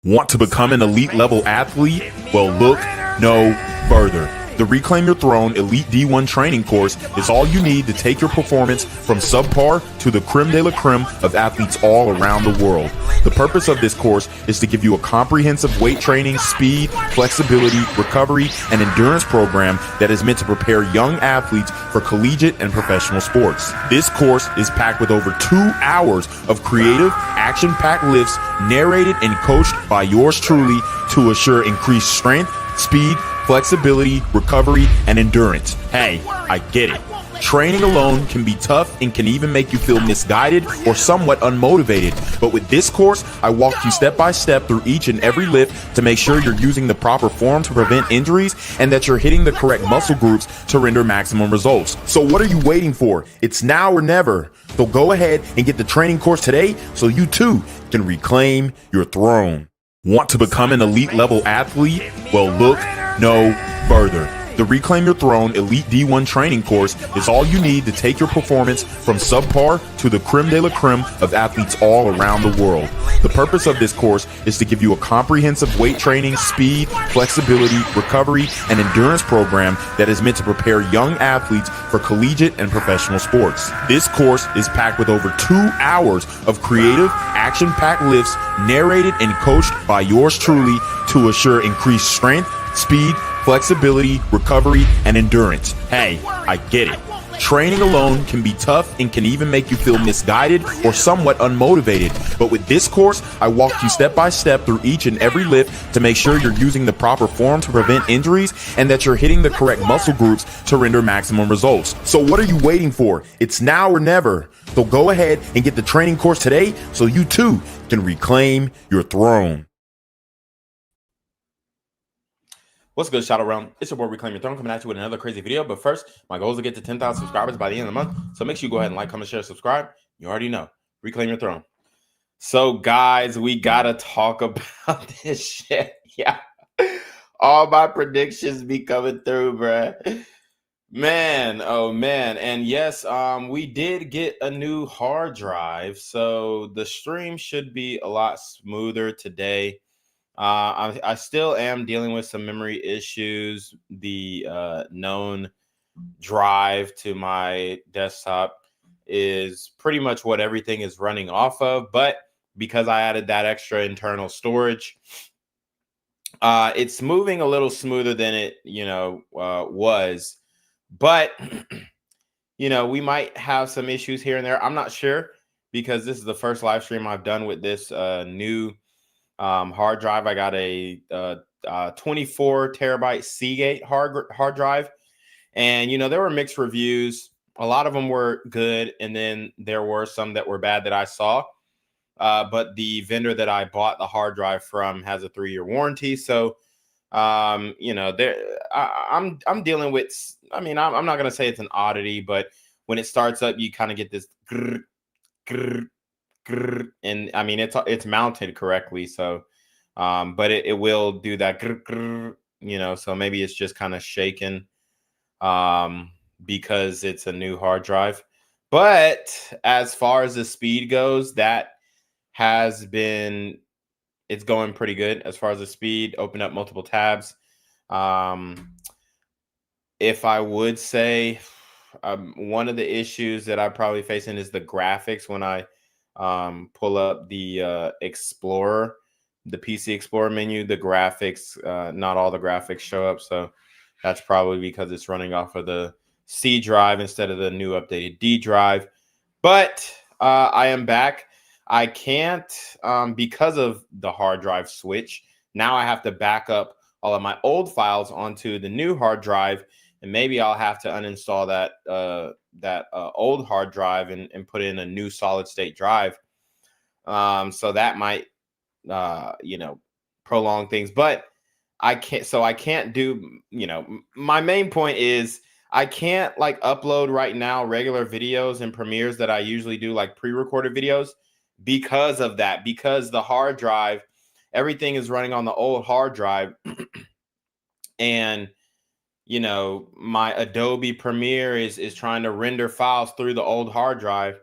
Want to become an elite level athlete? Well, look no further. The Reclaim Your Throne Elite D1 training course is all you need to take your performance from subpar to the creme de la creme of athletes all around the world. The purpose of this course is to give you a comprehensive weight training, speed, flexibility, recovery, and endurance program that is meant to prepare young athletes for collegiate and professional sports. This course is packed with over 2 hours of creative, action-packed lifts narrated and coached by yours truly to assure increased strength, speed, flexibility, recovery, and endurance. Hey, I get it. Training alone can be tough and can even make you feel misguided or somewhat unmotivated. But with this course, I walk you step by step through each and every lift to make sure you're using the proper form to prevent injuries and that you're hitting the correct muscle groups to render maximum results. So what are you waiting for? It's now or never. So go ahead and get the training course today so you too can reclaim your throne. Want to become an elite level athlete? Well, look no further. The Reclaim Your Throne Elite D1 training course is all you need to take your performance from subpar to the creme de la creme of athletes all around the world. The purpose of this course is to give you a comprehensive weight training, speed, flexibility, recovery, and endurance program that is meant to prepare young athletes for collegiate and professional sports. This course is packed with over 2 hours of creative, action-packed lifts narrated and coached by yours truly to assure increased strength, speed, flexibility, recovery, and endurance. Hey, I get it. Training alone can be tough and can even make you feel misguided or somewhat unmotivated. But with this course, I walk you step by step through each and every lift to make sure you're using the proper form to prevent injuries and that you're hitting the correct muscle groups to render maximum results. So what are you waiting for? It's now or never. So go ahead and get the training course today so you too can reclaim your throne. What's good, Shadow Realm? It's your boy Reclaim Your Throne coming at you with another crazy video. But first, my goal is to get to 10,000 subscribers by the end of the month. So make sure you go ahead and like, comment, share, subscribe. You already know. Reclaim Your Throne. So, guys, we got to talk about this shit. Yeah. All my predictions be coming through, bruh. Man, oh, man. And yes, we did get a new hard drive. So the stream should be a lot smoother today. I still am dealing with some memory issues. The known drive to my desktop is pretty much what everything is running off of. But because I added that extra internal storage, it's moving a little smoother than it, was. But, we might have some issues here and there. I'm not sure because this is the first live stream I've done with this new hard drive. I got a 24 terabyte Seagate hard drive, and there were mixed reviews. A lot of them were good, and then there were some that were bad that I saw. But the vendor that I bought the hard drive from has a 3-year warranty, so I'm dealing with. I mean, I'm not gonna say it's an oddity, but when it starts up, you kind of get this grrr, grrr, and I mean it's mounted correctly, so but it will do that, so maybe it's just kind of shaken because it's a new hard drive. But as far as the speed goes, it's going pretty good as far as the speed. Open up multiple tabs. If I would say one of the issues that I'm probably facing is the graphics when I pull up the Explorer, the PC Explorer menu. The graphics, not all the graphics show up, so that's probably because it's running off of the C drive instead of the new updated D drive. But I am back. I can't, because of the hard drive switch, now I have to back up all of my old files onto the new hard drive, and maybe I'll have to uninstall that old hard drive and put in a new solid state drive. So that might, prolong things, but I can't do, my main point is I can't upload right now regular videos and premieres that I usually do, like pre-recorded videos, because of that, because the hard drive, everything is running on the old hard drive. And my Adobe Premiere is trying to render files through the old hard drive,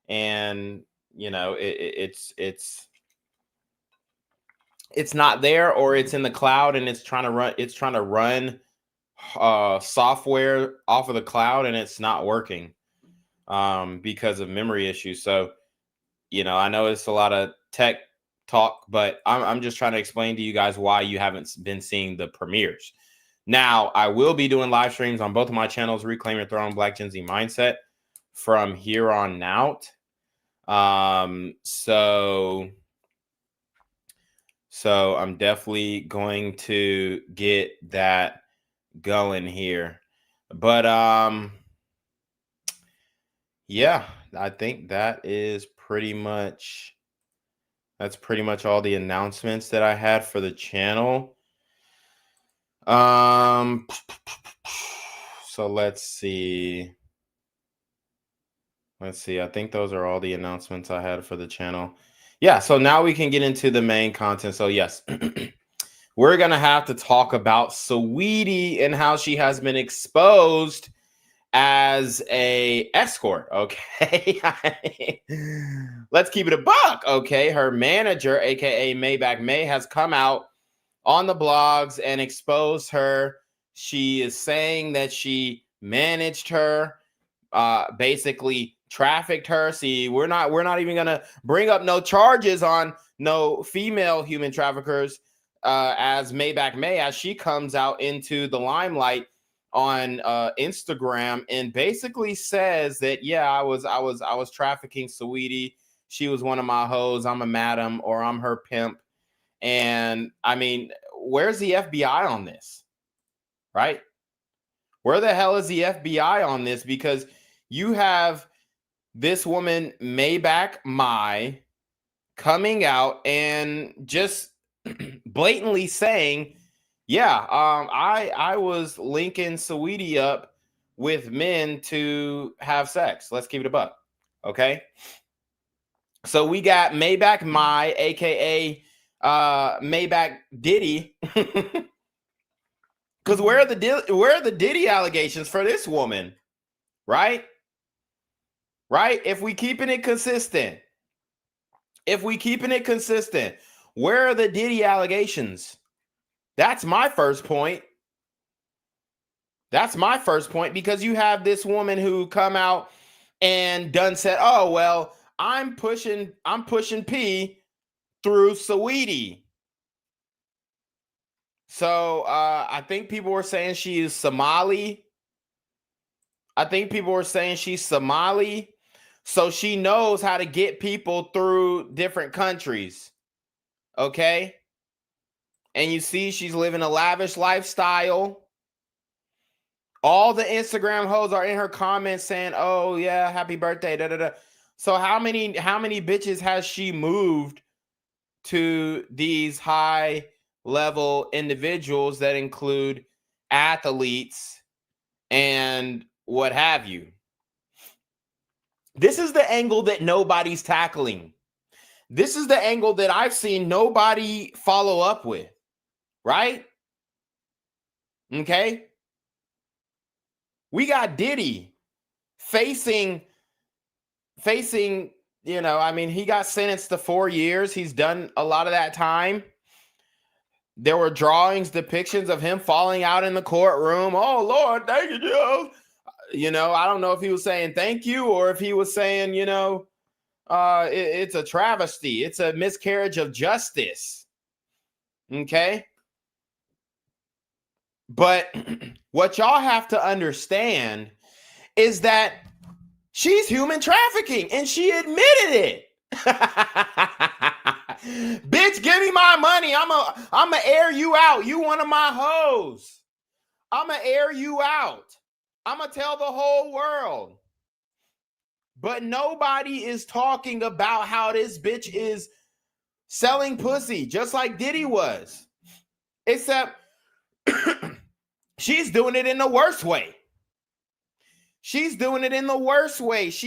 and it's it's not there, or it's in the cloud and it's trying to run software off of the cloud and it's not working because of memory issues. So, I know it's a lot of tech talk, but I'm just trying to explain to you guys why you haven't been seeing the premieres. Now, I will be doing live streams on both of my channels, Reclaim Your Throne, Black Gen Z Mindset, from here on out. So I'm definitely going to get that going here. But yeah, I think that's pretty much all the announcements that I had for the channel. So let's see. I think those are all the announcements I had for the channel. Yeah, so now we can get into the main content. So yes, we're going to have to talk about Saweetie and how she has been exposed as a escort. Okay. Let's keep it a buck. Okay. Her manager, aka Maybach May, has come out on the blogs and exposed her. She is saying that she managed her, basically trafficked her. See, we're not even gonna bring up no charges on no female human traffickers, as Maybach May, as she comes out into the limelight on Instagram and basically says that, yeah, I was trafficking Saweetie. She was one of my hoes. I'm a madam, or I'm her pimp. And I mean, where's the FBI on this? Right? Where the hell is the FBI on this? Because you have this woman, Maybach Mai, coming out and just blatantly saying, yeah, I was linking Saweetie up with men to have sex. Let's keep it a buck. Okay. So we got Maybach Mai, aka Maybach Diddy. Because where are the Diddy allegations for this woman? Right? Right? If we keeping it consistent, where are the Diddy allegations? That's my first point. Because you have this woman who come out and done said, oh, well, I'm pushing P through Saweetie. So I think people were saying she is Somali. So she knows how to get people through different countries. Okay. And you see, she's living a lavish lifestyle. All the Instagram hoes are in her comments saying, oh yeah, happy birthday, da da da. So how many bitches has she moved to these high level individuals that include athletes and what have you? This is the angle that nobody's tackling. This is the angle that I've seen nobody follow up with, right? Okay. We got Diddy facing, I mean, he got sentenced to 4 years. He's done a lot of that time. There were drawings, depictions of him falling out in the courtroom. Oh, Lord, thank you, Joe. I don't know if he was saying thank you or if he was saying, it's a travesty. It's a miscarriage of justice. Okay. But what y'all have to understand is that she's human trafficking and she admitted it. Bitch, give me my money. I'm a air you out. You one of my hoes. I'm a air you out. I'm gonna tell the whole world. But nobody is talking about how this bitch is selling pussy, just like Diddy was. Except she's doing it in the worst way. She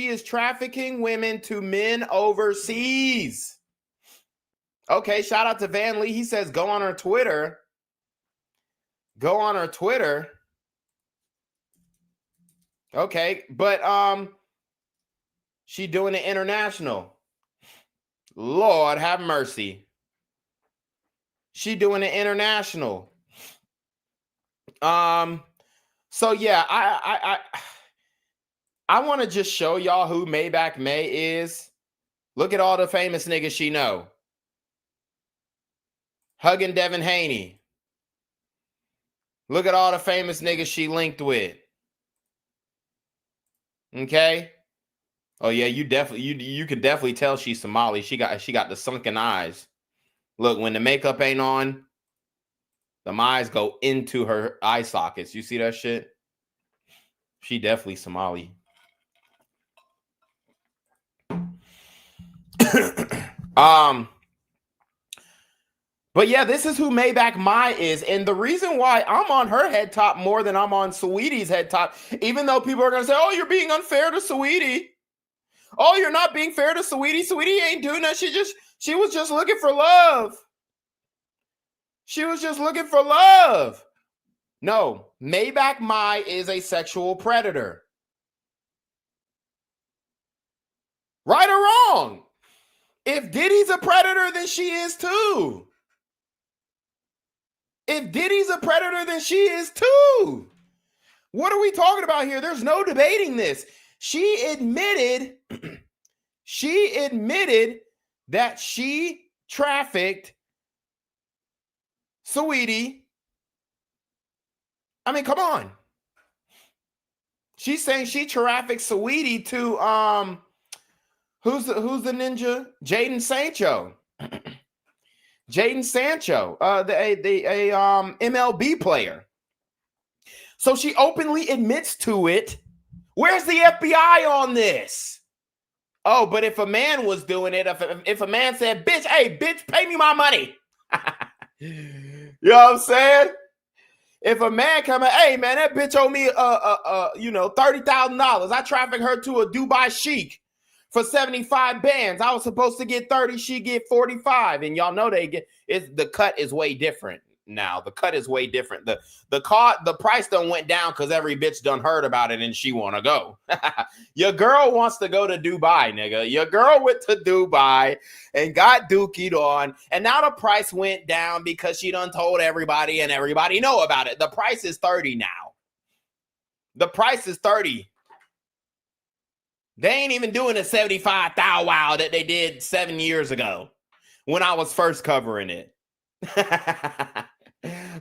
is trafficking women to men overseas. Okay, shout out to Van Lee. He says, go on her Twitter. Okay, but she doing it international. Lord have mercy. She doing it international. So yeah, I want to just show y'all who Maybach May is. Look at all the famous niggas she know. Hugging Devin Haney. Look at all the famous niggas she linked with. Okay. Oh yeah, you can definitely tell she's Somali. She got the sunken eyes. Look, when the makeup ain't on, the eyes go into her eye sockets. You see that shit? She definitely Somali. But yeah, this is who Maybach Mai is. And the reason why I'm on her head top more than I'm on Saweetie's head top, even though people are going to say, oh, you're being unfair to Saweetie. Oh, you're not being fair to Saweetie. Saweetie ain't doing that. She was just looking for love. She was just looking for love. No, Maybach Mai is a sexual predator. Right or wrong? If Diddy's a predator, then she is too. If Diddy's a predator, then she is too. What are we talking about here? There's no debating this. She admitted that she trafficked Saweetie. I mean, come on. She's saying she trafficked Saweetie to who's the ninja? Jaden Sancho. Jaden Sancho, the MLB player. So she openly admits to it. Where's the FBI on this? Oh, but if a man was doing it, if a man said, bitch, hey, bitch, pay me my money. You know what I'm saying? If a man come in, hey, man, that bitch owe me, $30,000. I trafficked her to a Dubai chic for 75 bands. I was supposed to get 30. She get 45. And y'all know the cut is way different now. The cut is way different. The price done went down because every bitch done heard about it and she want to go. Your girl wants to go to Dubai, nigga. Your girl went to Dubai and got dookied on. And now the price went down because she done told everybody and everybody know about it. The price is 30 now. The price is 30. They ain't even doing a 75 thou wow that they did 7 years ago when I was first covering it.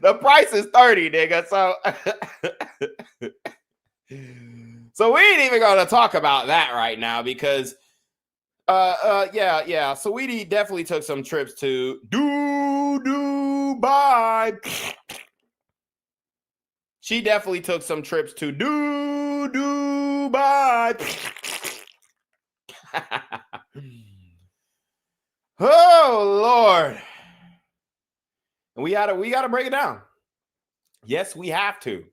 The price is 30, nigga. So we ain't even gonna talk about that right now because yeah. Saweetie definitely took some trips to Dubai. She definitely took some trips to Dubai. Oh Lord. We gotta break it down. Yes, we have to.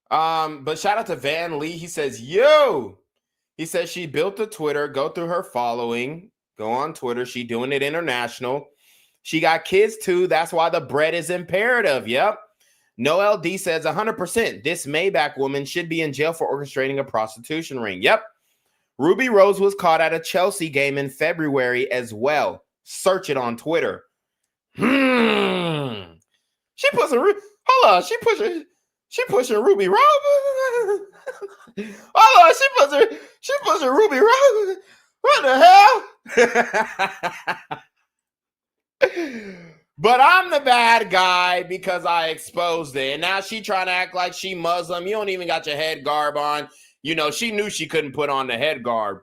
But shout out to Van Lee. He says, yo. He says she built a Twitter. Go through her following. Go on Twitter. She doing it international. She got kids too. That's why the bread is imperative. Yep. Noel D says 100%. This Maybach woman should be in jail for orchestrating a prostitution ring. Yep. Ruby Rose was caught at a Chelsea game in February as well. Search it on Twitter. She pushing. Hold on. She pushing Ruby Rose. Hold on. She pushing Ruby Rose. What the hell? But I'm the bad guy because I exposed it. And now she trying to act like she Muslim. You don't even got your head garb on. You know, she knew she couldn't put on the head garb.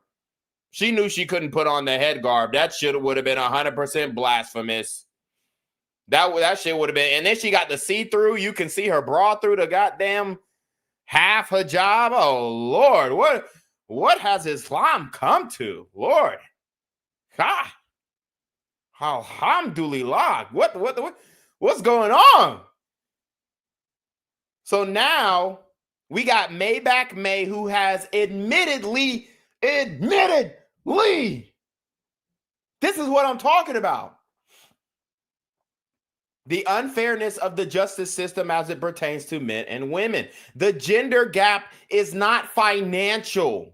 She knew she couldn't put on the head garb. That shit would have been 100% blasphemous. That shit would have been. And then she got the see-through. You can see her bra through the goddamn half hijab. Oh, Lord. What has Islam come to? Lord. Ha. Alhamdulillah. What's going on? So now we got Maybach May, who has admittedly, this is what I'm talking about. The unfairness of the justice system as it pertains to men and women. The gender gap is not financial.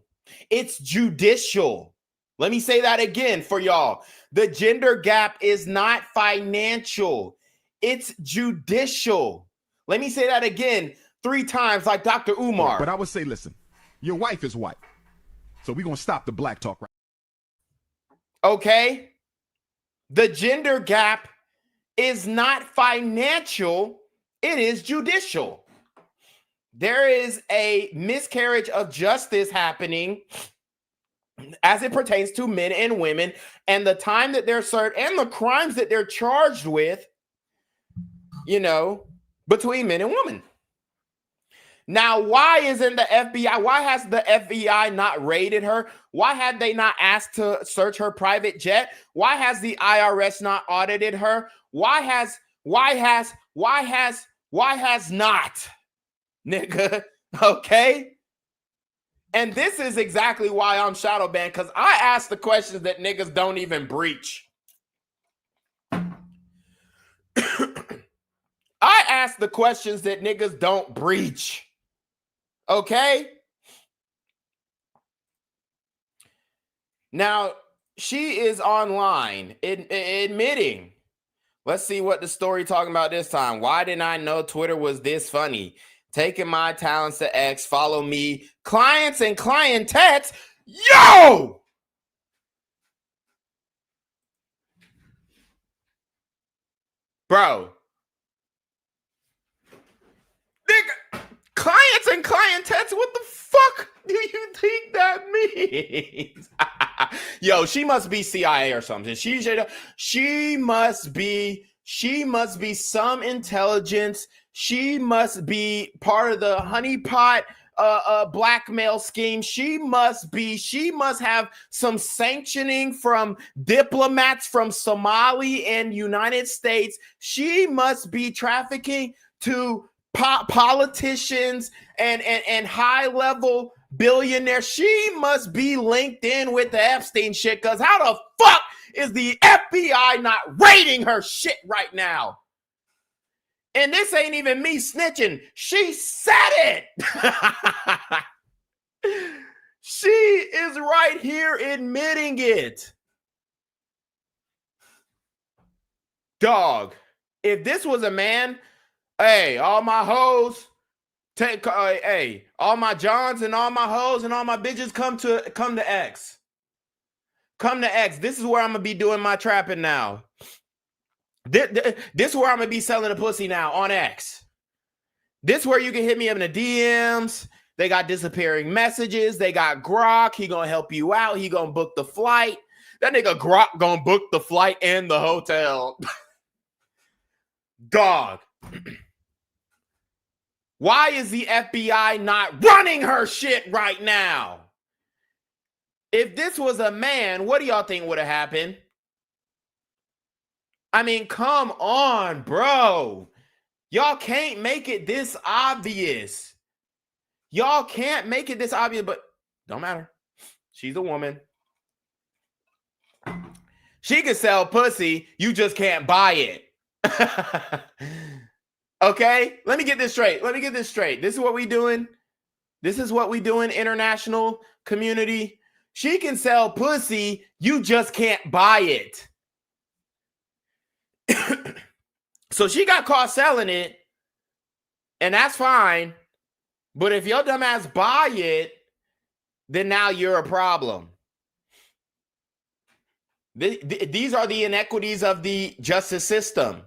It's judicial. Let me say that again for y'all. The gender gap is not financial. It's judicial. Let me say that again 3 times like Dr. Umar. But I would say, listen, your wife is white. So we're going to stop the black talk right. Okay? The gender gap is not financial. It is judicial. There is a miscarriage of justice happening as it pertains to men and women, and the time that they're served and the crimes that they're charged with, between men and women. Now, why isn't the FBI? Why has the FBI not raided her? Why have they not asked to search her private jet? Why has the IRS not audited her? Why has not, nigga? Okay. And this is exactly why I'm shadow banned, because I ask the questions that niggas don't even breach. I ask the questions that niggas don't breach. Okay? Now, she is online admitting. Let's see what the story talking about this time. Why didn't I know Twitter was this funny? Taking my talents to X, follow me. Clients and clientettes. Yo! Bro. Nigga, clients and clientettes, what the fuck do you think that means? Yo, she must be CIA or something. She must be some intelligence. She must be part of the honeypot blackmail scheme. She must have some sanctioning from diplomats from Somalia and United States. She must be trafficking to politicians and high-level billionaires. She must be linked in with the Epstein shit, because how the fuck is the FBI not raiding her shit right now? And this ain't even me snitching. She said it. She is right here admitting it. Dog, if this was a man, hey, all my hoes, all my Johns and all my hoes and all my bitches come to X. Come to X. This is where I'm going to be doing my trapping now. This is where I'm going to be selling the pussy now, on X. This is where you can hit me up in the DMs. They got disappearing messages. They got Grok. He going to help you out. He going to book the flight. That nigga Grok going to book the flight and the hotel. Dog. Why is the FBI not running her shit right now? If this was a man, what do y'all think would have happened? I mean, come on, bro. Y'all can't make it this obvious. Y'all can't make it this obvious, but don't matter. She's a woman. She can sell pussy. You just can't buy it. Okay? Let me get this straight. This is what we doing. International community. She can sell pussy. You just can't buy it. So she got caught selling it, and that's fine. But if your dumb ass buy it, then now you're a problem. These are the inequities of the justice system.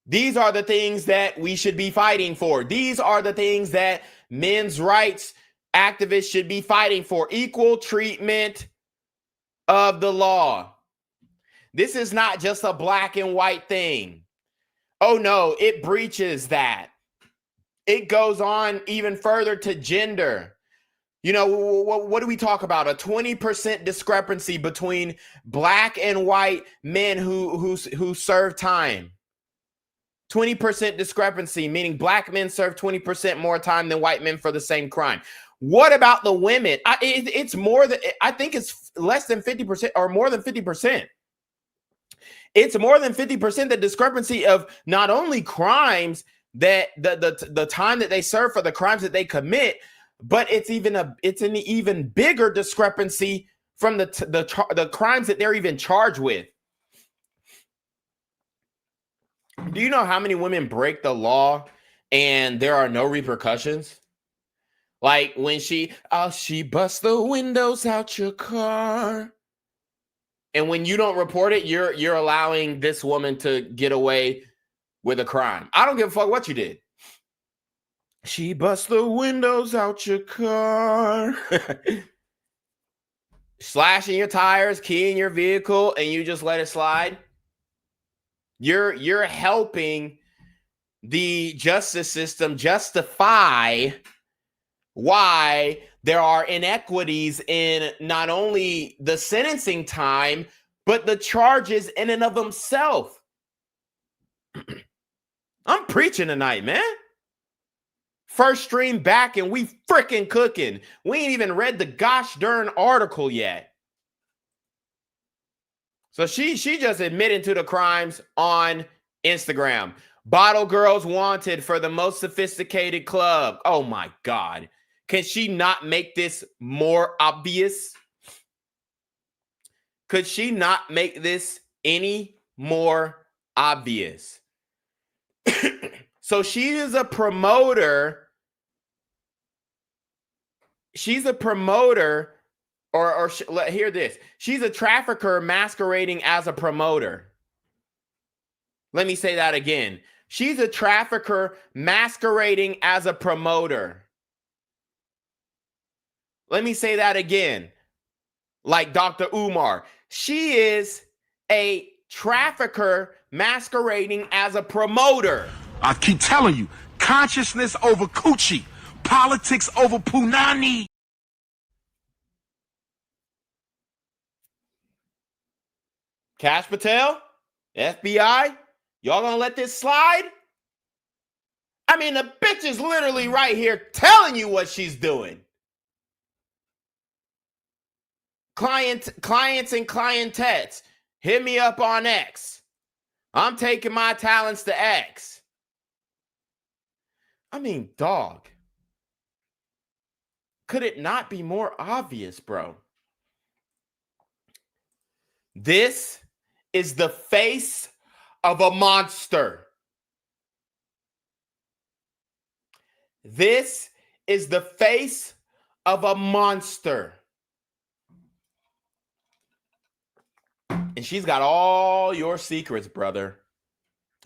These are the things that we should be fighting for. These are the things that men's rights activists should be fighting for. Equal treatment of the law. This is not just a black and white thing. Oh no, it breaches that. It goes on even further to gender. You know, what do we talk about? A 20% discrepancy between black and white men who serve time. 20% discrepancy, meaning black men serve 20% more time than white men for the same crime. What about the women? It's more than, I think it's less than 50% or more than 50%. It's more than 50%, the discrepancy of not only crimes that the time that they serve for the crimes that they commit, but it's an even bigger discrepancy from the crimes that they're even charged with. Do you know how many women break the law and there are no repercussions? Like when she busts the windows out your car. And when you don't report it, you're allowing this woman to get away with a crime. I don't give a fuck what you did. She busts the windows out your car. Slashing your tires, keying your vehicle, and you just let it slide. You're helping the justice system justify why there are inequities in not only the sentencing time, but the charges in and of themselves. I'm preaching tonight, man. First stream back and we freaking cooking. We ain't even read the gosh darn article yet. So she just admitted to the crimes on Instagram. Bottle girls wanted for the most sophisticated club. Oh my God. Can she not make this more obvious? Could she not make this any more obvious? So she is a promoter. She's a promoter, hear this. She's a trafficker masquerading as a promoter. Let me say that again. She's a trafficker masquerading as a promoter. Let me say that again. Like Dr. Umar. She is a trafficker masquerading as a promoter. I keep telling you, consciousness over coochie, politics over punani. Cash Patel, FBI, y'all gonna let this slide? I mean, the bitch is literally right here telling you what she's doing. Clients and clientettes, hit me up on X. I'm taking my talents to X. I mean, dog. Could it not be more obvious, bro? This is the face of a monster. This is the face of a monster. And she's got all your secrets, brother.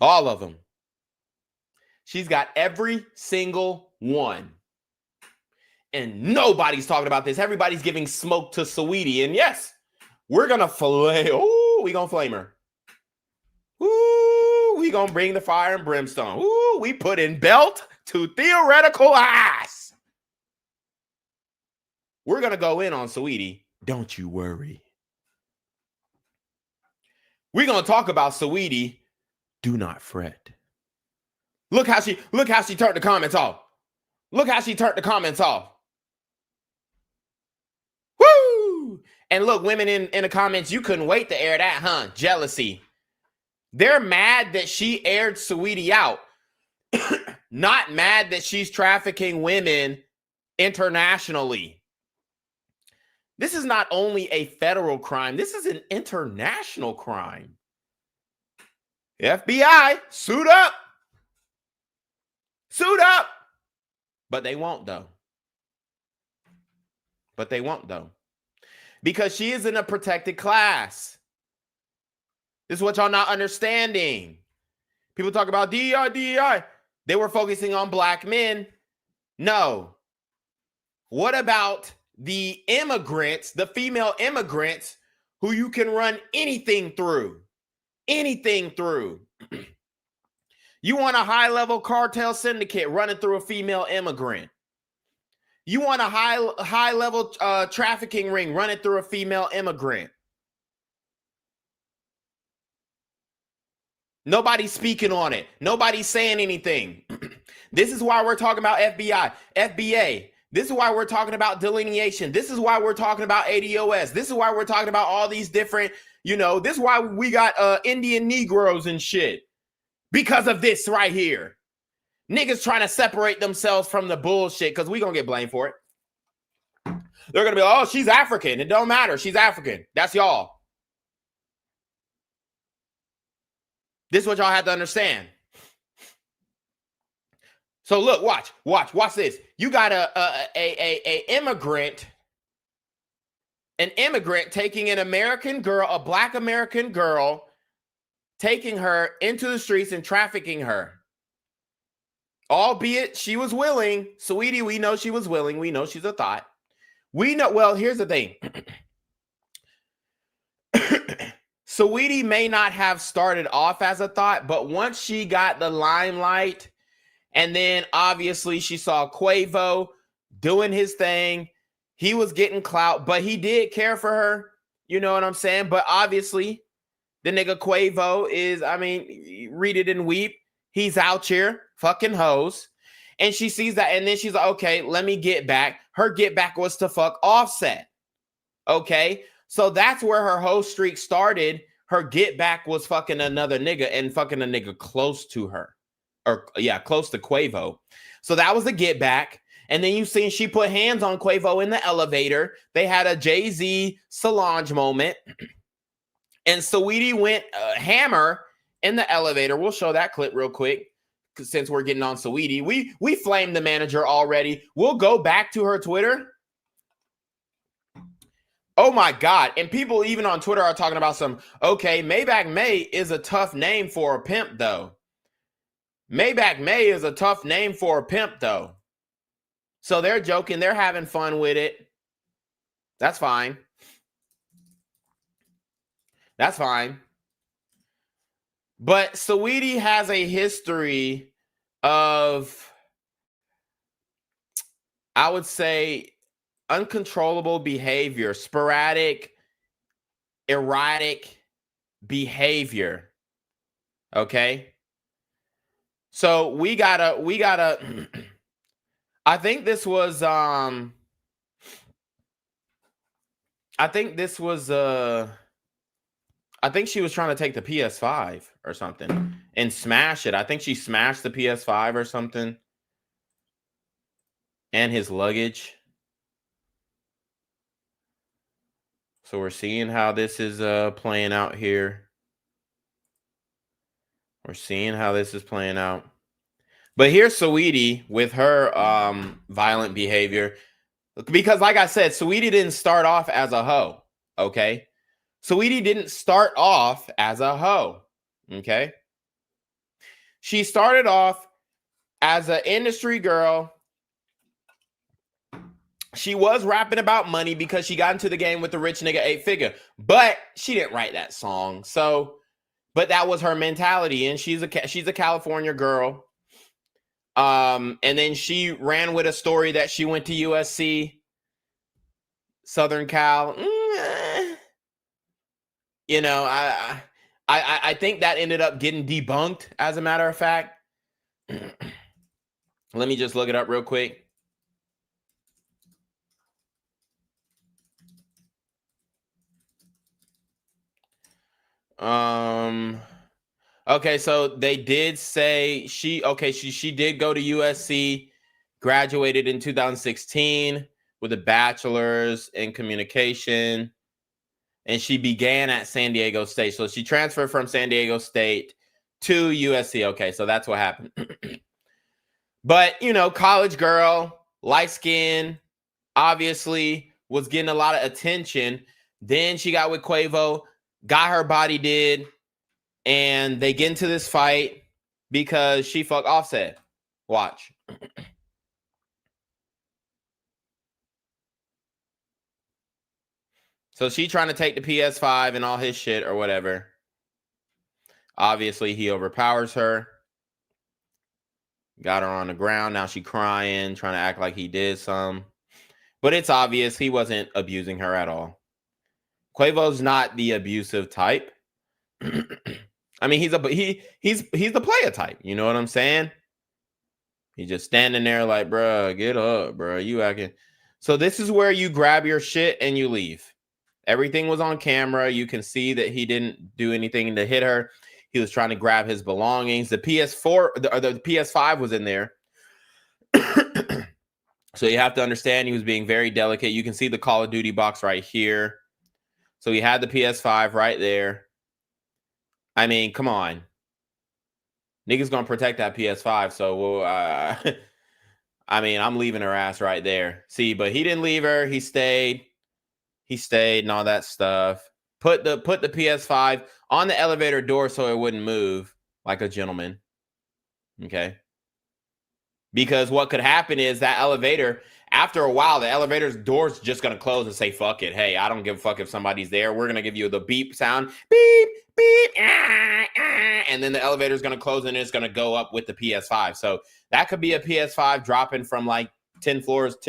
All of them. She's got every single one. And nobody's talking about this. Everybody's giving smoke to Saweetie. And yes, we're going to fillet. Oh, we going to flame her. Ooh, we going to bring the fire and brimstone. Ooh, we put in belt to theoretical ass. We're going to go in on Saweetie. Don't you worry. We're going to talk about Saweetie. Do not fret. Look how she turned the comments off. Look how she turned the comments off. Woo! And look, women in the comments, you couldn't wait to air that, huh? Jealousy. They're mad that she aired Saweetie out. Not mad that she's trafficking women internationally. This is not only a federal crime. This is an international crime. FBI, suit up. Suit up. But they won't, though. Because she is in a protected class. This is what y'all not understanding. People talk about DEI. They were focusing on black men. No. What about the immigrants, the female immigrants, who you can run anything through? Anything through. You want a high-level cartel syndicate running through a female immigrant. You want a high-level trafficking ring running through a female immigrant. Nobody's speaking on it. Nobody's saying anything. This is why we're talking about FBI, FBA. This is why we're talking about delineation. This is why we're talking about ADOS. This is why we're talking about all these different, this is why we got Indian Negroes and shit. Because of this right here. Niggas trying to separate themselves from the bullshit because we going to get blamed for it. They're going to be like, oh, she's African. It don't matter. She's African. That's y'all. This is what y'all have to understand. So look, watch this. You got an immigrant taking an American girl, a black American girl, taking her into the streets and trafficking her. Albeit she was willing. Saweetie, we know she was willing. We know she's a thought. We know, well, here's the thing. Saweetie may not have started off as a thought, but once she got the limelight, and then obviously she saw Quavo doing his thing, he was getting clout, but he did care for her. You know what I'm saying? But obviously, the nigga Quavo is, I mean, read it and weep. He's out here fucking hoes. And she sees that, and then she's like, okay, let me get back. Her get back was to fuck Offset. Okay? So that's where her hoe streak started. Her get back was fucking another nigga and fucking a nigga close to her. Or, yeah, close to Quavo. So that was the get back. And then you seen she put hands on Quavo in the elevator. They had a Jay-Z Solange moment. And Saweetie went hammer in the elevator. We'll show that clip real quick since we're getting on Saweetie. We flamed the manager already. We'll go back to her Twitter. Oh my God. And people even on Twitter are talking about okay, Maybach May is a tough name for a pimp though. Maybach May is a tough name for a pimp though. So they're joking. They're having fun with it. That's fine. That's fine. But Saweetie has a history of, I would say, uncontrollable behavior, sporadic, erratic behavior. Okay? So we gotta I think this was I think she was trying to take the PS5 or something and smash it. I think she smashed the PS5 or something. And his luggage. So we're seeing how this is playing out here. We're seeing how this is playing out. But here's Saweetie with her violent behavior. Because like I said, Saweetie didn't start off as a hoe. Okay? Saweetie didn't start off as a hoe. Okay? She started off as an industry girl. She was rapping about money because she got into the game with the rich nigga 8-figure. But she didn't write that song. So, but that was her mentality. And she's a California girl. And then she ran with a story that she went to USC, Southern Cal. You know, I think that ended up getting debunked, as a matter of fact. Let me just look it up real quick. Okay, so they did say she did go to USC, graduated in 2016 with a bachelor's in communication, and she began at San Diego State. So she transferred from San Diego State to USC. Okay, so that's what happened. But, you know, college girl, light skin, obviously was getting a lot of attention. Then she got with Quavo, got her body did, and they get into this fight because she fucked Offset. Watch. So she trying to take the PS5 and all his shit or whatever. Obviously, he overpowers her. Got her on the ground. Now she crying, trying to act like he did some. But it's obvious he wasn't abusing her at all. Quavo's not the abusive type. I mean, he's the player type. You know what I'm saying? He's just standing there like, bruh, get up, bruh. You acting. So this is where you grab your shit and you leave. Everything was on camera. You can see that he didn't do anything to hit her. He was trying to grab his belongings. The PS4 or the PS5 was in there. So So you have to understand he was being very delicate. You can see the Call of Duty box right here. So he had the PS5 right there. I mean, come on. Niggas gonna protect that PS5. So, I mean, I'm leaving her ass right there. See, but he didn't leave her. He stayed. He stayed and all that stuff. Put the PS5 on the elevator door so it wouldn't move like a gentleman. Okay. Because what could happen is that elevator, after a while, the elevator's door's just going to close and say, fuck it. Hey, I don't give a fuck if somebody's there. We're going to give you the beep sound. Beep, beep. And then the elevator's going to close and it's going to go up with the PS5. So that could be a PS5 dropping from like 10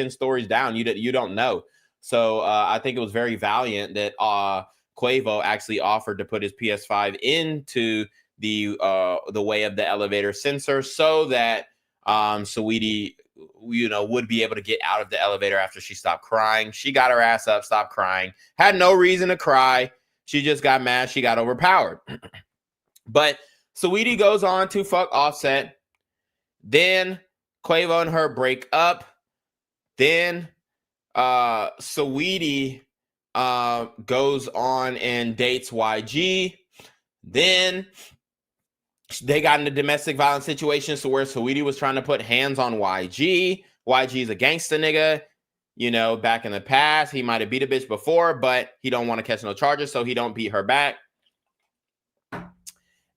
stories down. You don't know. So I think it was very valiant that Quavo actually offered to put his PS5 into the way of the elevator sensor so that Saweetie, would be able to get out of the elevator after she stopped crying. She got her ass up, stopped crying, had no reason to cry. She just got mad. She got overpowered. But Saweetie goes on to fuck Offset. Then Quavo and her break up. Then Saweetie goes on and dates YG. Then they got in a domestic violence situation, so where Saweetie was trying to put hands on YG. YG's a gangster nigga. Back in the past, he might have beat a bitch before, but he don't want to catch no charges, so he don't beat her back.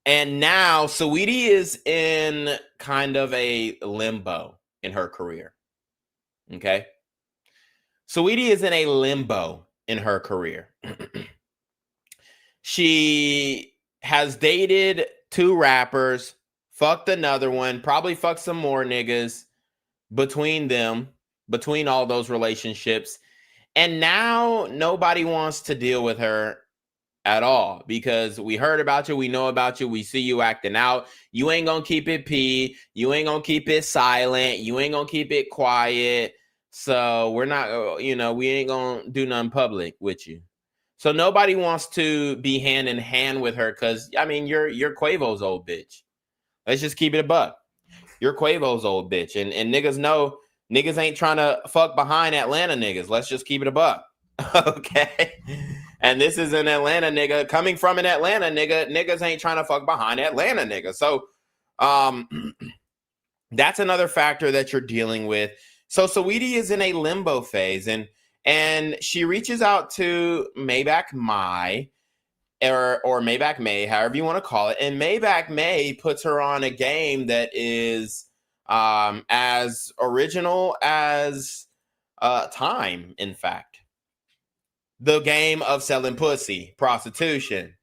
And now Saweetie is in kind of a limbo in her career. Okay? Saweetie is in a limbo in her career. She has dated 2 rappers, fucked another one, probably fucked some more niggas between all those relationships. And now nobody wants to deal with her at all because we heard about you, we know about you, we see you acting out. You ain't gonna keep it pee, you ain't gonna keep it silent, you ain't gonna keep it quiet. So we're not, we ain't gonna do nothing public with you. So nobody wants to be hand in hand with her because, I mean, you're Quavo's old bitch. Let's just keep it a buck. You're Quavo's old bitch. And niggas know niggas ain't trying to fuck behind Atlanta niggas. Let's just keep it a buck. Okay? And this is an Atlanta nigga. Coming from an Atlanta nigga, niggas ain't trying to fuck behind Atlanta niggas. So that's another factor that you're dealing with. So Saweetie is in a limbo phase. And she reaches out to Maybach Mai or Maybach May, however you want to call it. And Maybach May puts her on a game that is as original as time, in fact. The game of selling pussy, prostitution,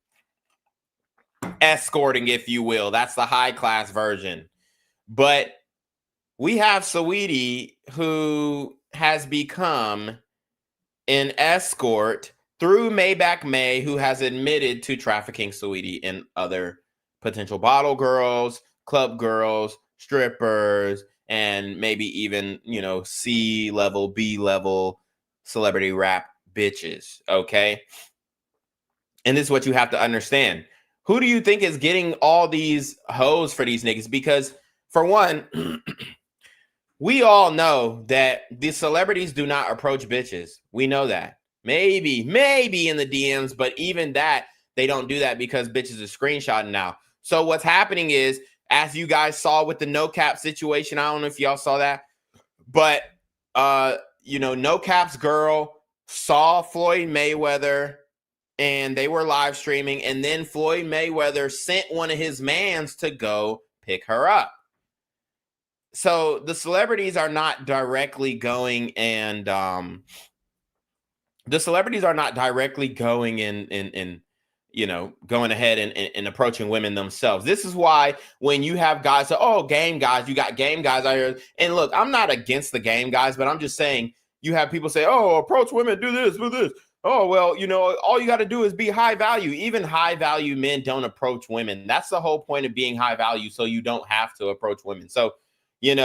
escorting, if you will. That's the high class version. But we have Saweetie, who has become an escort through Maybach May, who has admitted to trafficking Saweetie and other potential bottle girls, club girls, strippers, and maybe even, C-level, B-level celebrity rap bitches, okay? And this is what you have to understand. Who do you think is getting all these hoes for these niggas? Because, for one, we all know that the celebrities do not approach bitches. We know that. Maybe in the DMs, but even that, they don't do that because bitches are screenshotting now. So what's happening is, as you guys saw with the No Cap situation, I don't know if y'all saw that, but, No Cap's girl saw Floyd Mayweather and they were live streaming, and then Floyd Mayweather sent one of his mans to go pick her up. So the celebrities are not directly going and going ahead and approaching women themselves. This is why when you have guys say, oh, game guys, you got game guys out here. And look, I'm not against the game guys, but I'm just saying you have people say, oh, approach women, do this, do this. Oh, well, all you got to do is be high value. Even high value men don't approach women. That's the whole point of being high value, so you don't have to approach women. So, you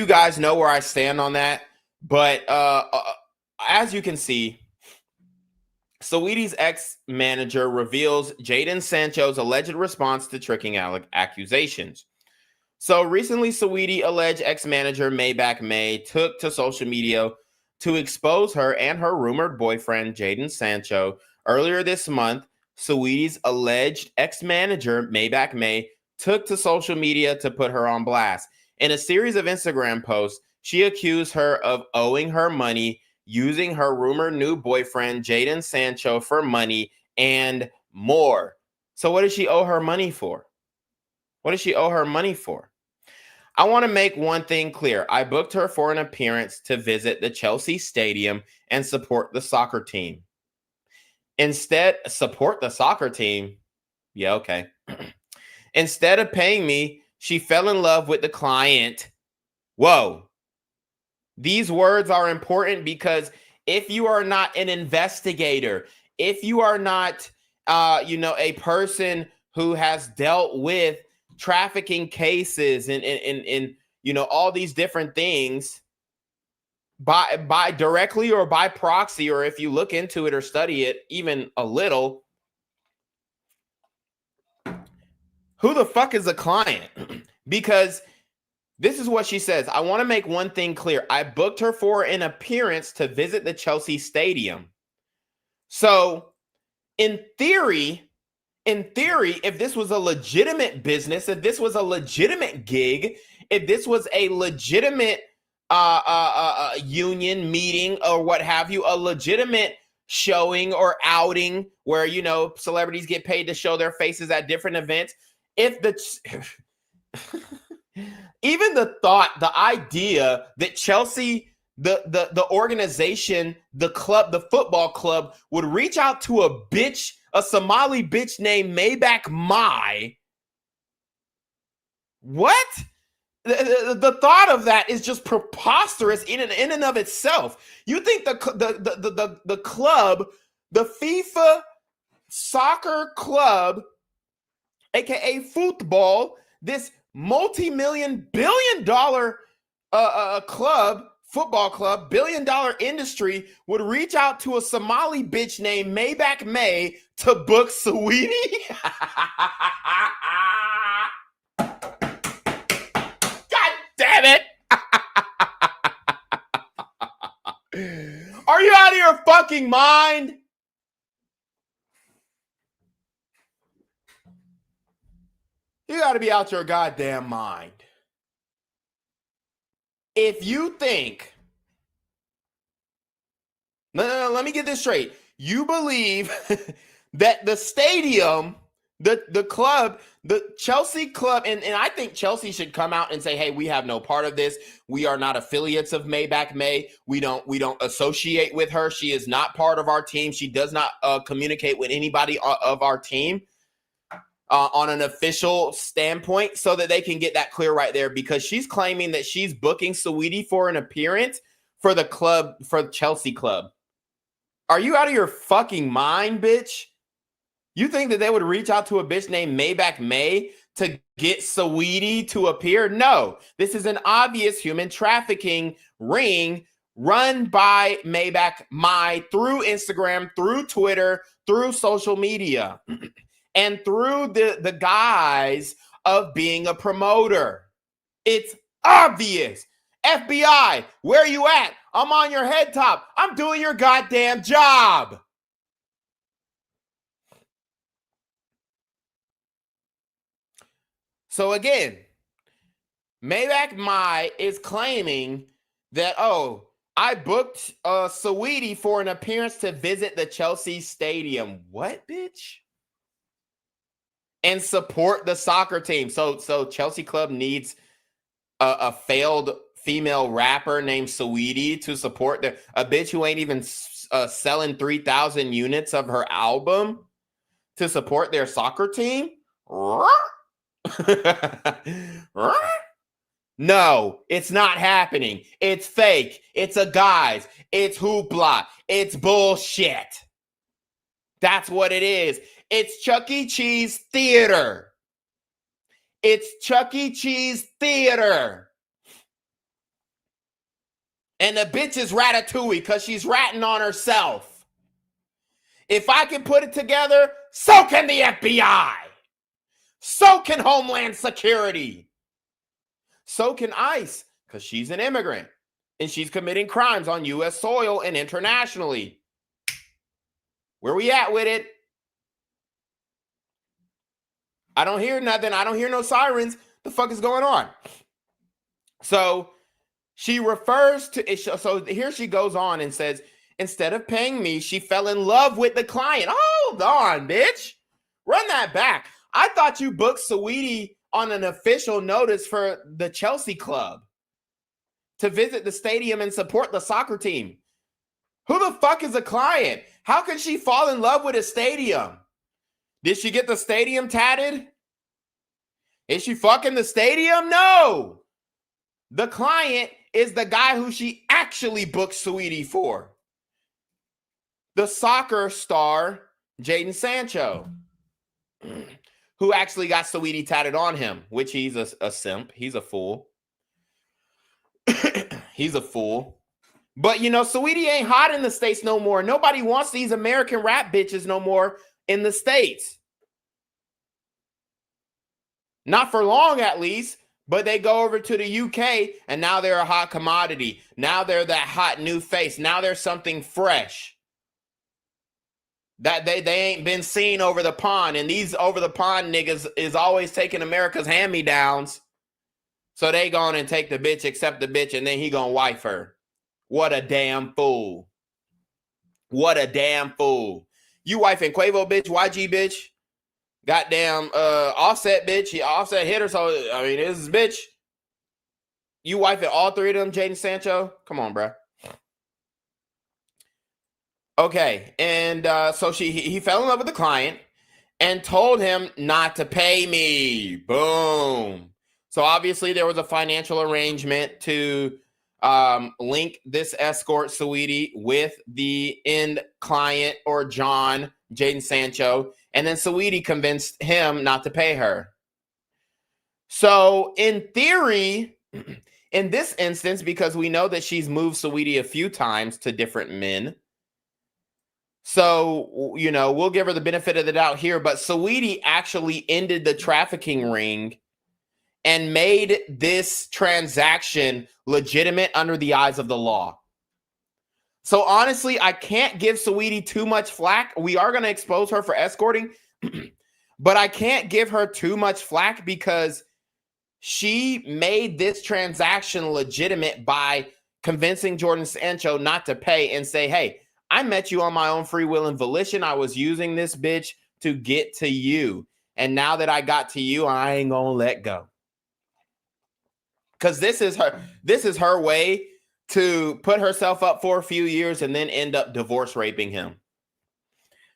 guys know where I stand on that. But as you can see, Saweetie's ex-manager reveals Jadon Sancho's alleged response to tricking accusations. So recently, Saweetie alleged ex-manager Maybach May took to social media to expose her and her rumored boyfriend, Jaden Sancho. Earlier this month, Saweetie's alleged ex-manager, Maybach May, took to social media to put her on blast. In a series of Instagram posts, she accused her of owing her money, using her rumored new boyfriend, Jaden Sancho, for money, and more. So what does she owe her money for? What does she owe her money for? I want to make one thing clear. I booked her for an appearance to visit the Chelsea Stadium and support the soccer team. Instead, support the soccer team? Yeah, okay. Instead of paying me, she fell in love with the client. Whoa. These words are important because if you are not an investigator, if you are not, a person who has dealt with trafficking cases and all these different things by directly or by proxy, or if you look into it or study it even a little, who the fuck is a client? Because this is what she says. I want to make one thing clear. I booked her for an appearance to visit the Chelsea Stadium. So in theory, if this was a legitimate business, if this was a legitimate gig, if this was a legitimate union meeting or what have you, a legitimate showing or outing where, celebrities get paid to show their faces at different events, if the even the thought, the idea that Chelsea, the organization, the club, the football club would reach out to a Somali bitch named Maybach Mai. What? The thought of that is just preposterous in and of itself. You think the club, the FIFA soccer club, aka football, this multi-million billion-dollar football club, billion-dollar industry would reach out to a Somali bitch named Maybach May to book Saweetie? God damn it! Are you out of your fucking mind? You got to be out your goddamn mind. If you think, no, let me get this straight. You believe that the stadium, the club, the Chelsea club, and I think Chelsea should come out and say, hey, we have no part of this. We are not affiliates of Maybach May. We don't associate with her. She is not part of our team. She does not communicate with anybody of our team. On an official standpoint, so that they can get that clear right there, because she's claiming that she's booking Saweetie for an appearance for the club, for the Chelsea club. Are you out of your fucking mind, bitch? You think that they would reach out to a bitch named Maybach May to get Saweetie to appear? No, this is an obvious human trafficking ring run by Maybach Mai through Instagram, through Twitter, through social media. And through the guise of being a promoter. It's obvious. FBI, where you at? I'm on your head top. I'm doing your goddamn job. So again, Maybach Mai is claiming that, I booked Saweetie for an appearance to visit the Chelsea Stadium. What, bitch? And support the soccer team. So Chelsea Club needs a failed female rapper named Saweetie to support a bitch who ain't even selling 3,000 units of her album to support their soccer team? No, it's not happening. It's fake. It's a guise. It's hoopla. It's bullshit. That's what it is. It's Chuck E. Cheese theater. It's Chuck E. Cheese theater. And the bitch is Ratatouille because she's ratting on herself. If I can put it together, so can the FBI. So can Homeland Security. So can ICE, because she's an immigrant and she's committing crimes on U.S. soil and internationally. Where we at with it? I don't hear nothing. I don't hear no sirens. The fuck is going on? So she refers to it. So here she goes on and says, instead of paying me, she fell in love with the client. Hold on, bitch. Run that back. I thought you booked Saweetie on an official notice for the Chelsea club to visit the stadium and support the soccer team. Who the fuck is a client? How can she fall in love with a stadium? Did she get the stadium tatted? Is she fucking the stadium? No. The client is the guy who she actually booked Saweetie for. The soccer star, Jadon Sancho, who actually got Saweetie tatted on him, which he's a simp. He's a fool. He's a fool. But, you know, Saweetie ain't hot in the States no more. Nobody wants these American rap bitches no more in the States. Not for long, at least. But they go over to the UK, and now they're a hot commodity. Now they're that hot new face. Now they're something fresh. That they ain't been seen over the pond. And these over-the-pond niggas is always taking America's hand-me-downs. So they going and take the bitch, accept the bitch, and then he gonna wife her. What a damn fool. What a damn fool. You wifing Quavo, bitch, YG, bitch. Goddamn Offset, bitch. Offset hit her, so, I mean, this is bitch. You wifing all three of them, Jadon Sancho? Come on, bro. Okay, and so he fell in love with the client and told him not to pay me. Boom. So obviously there was a financial arrangement to link this escort, Saweetie, with the end client or John, Jadon Sancho, and then Saweetie convinced him not to pay her. So in theory, in this instance, because we know that she's moved Saweetie a few times to different men, so, you know, we'll give her the benefit of the doubt here, but Saweetie actually ended the trafficking ring and made this transaction legitimate under the eyes of the law. So honestly, I can't give Saweetie too much flack. We are going to expose her for escorting, but I can't give her too much flack because she made this transaction legitimate by convincing Jadon Sancho not to pay and say, hey, I met you on my own free will and volition. I was using this bitch to get to you. And now that I got to you, I ain't going to let go. Because this is her way to put herself up for a few years and then end up divorce raping him.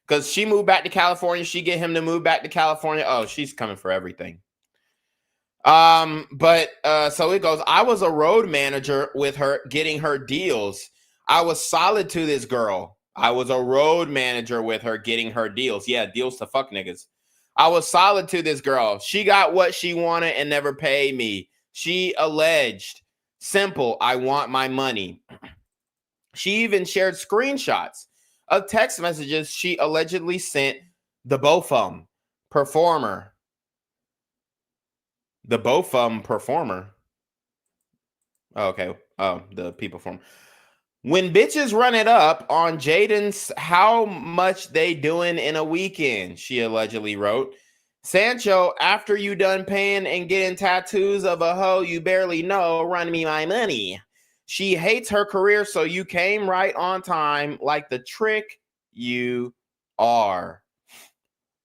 Because she moved back to California. She get him to move back to California. Oh, she's coming for everything. So it goes, I was a road manager with her, getting her deals. I was solid to this girl. I was a road manager with her, getting her deals. Yeah, deals to fuck niggas. I was solid to this girl. She got what she wanted and never paid me. She alleged, simple, I want my money. She even shared screenshots of text messages she allegedly sent the BOFUM performer. The BOFUM performer. Oh, okay. Oh, the people performer. When bitches run it up on Jadon's how much they doing in a weekend, she allegedly wrote. Sancho, after you done paying and getting tattoos of a hoe you barely know, run me my money. She hates her career, so you came right on time like the trick you are.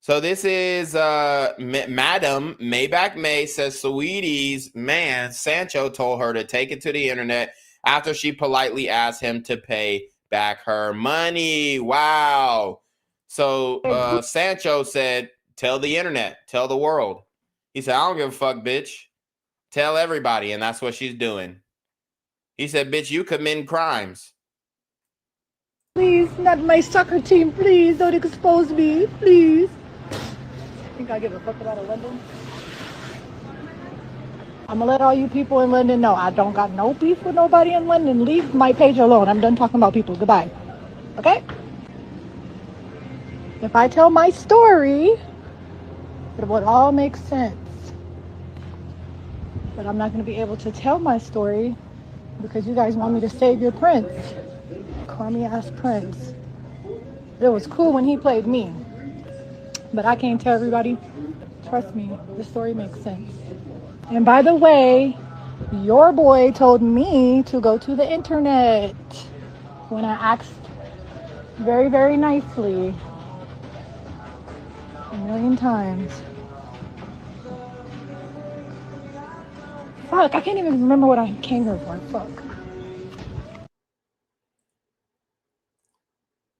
So this is Madam Maybach May says Saweetie's man, Sancho, told her to take it to the internet after she politely asked him to pay back her money. Wow. So Sancho said, tell the internet, tell the world. He said, I don't give a fuck, bitch. Tell everybody, and that's what she's doing. He said, bitch, you commit crimes. Please, not my soccer team. Please, don't expose me. Please. Think I give a fuck about London? I'm gonna let all you people in London know I don't got no beef with nobody in London. Leave my page alone. I'm done talking about people. Goodbye. Okay? If I tell my story, it would all make sense. but I'm not going to be able to tell my story because you guys want me to save your prince. Crummy ass prince. It was cool when he played me, but I can't tell everybody. Trust me, the story makes sense. And by the way, your boy told me to go to the internet when I asked very, very nicely. A million times. Fuck, I can't even remember what I came here for. Fuck.